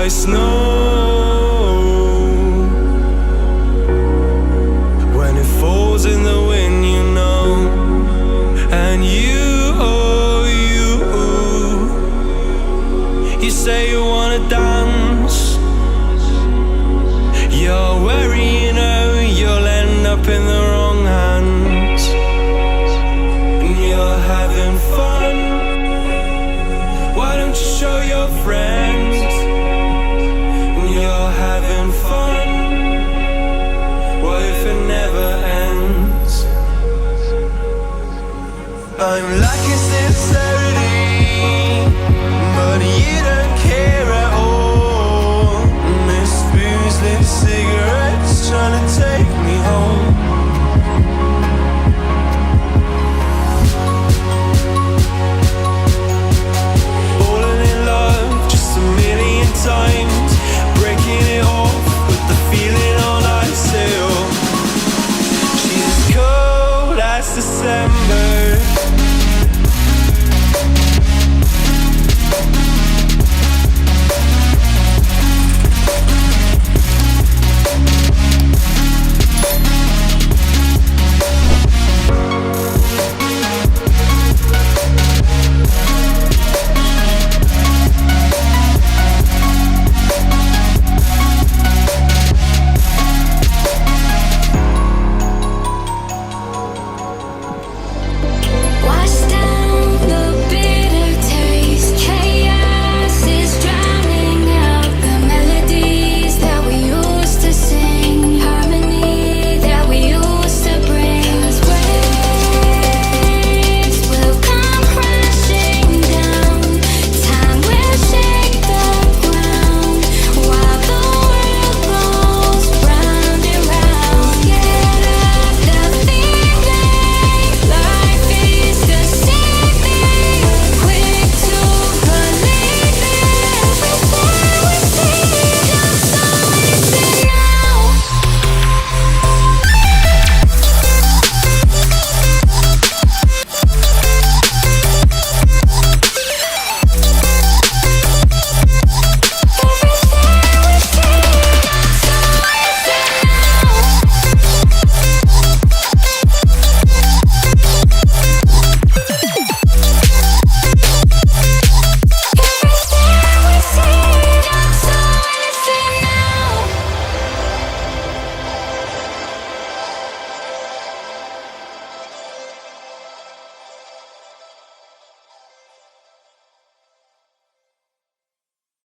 like snow. When it falls in the wind, you know. And you say you wanna dance. You're wary, you know, you'll end up in the wrong hands. And you're having fun. Why don't you show your friends? And you're having fun. What if it never ends? I'm lucky since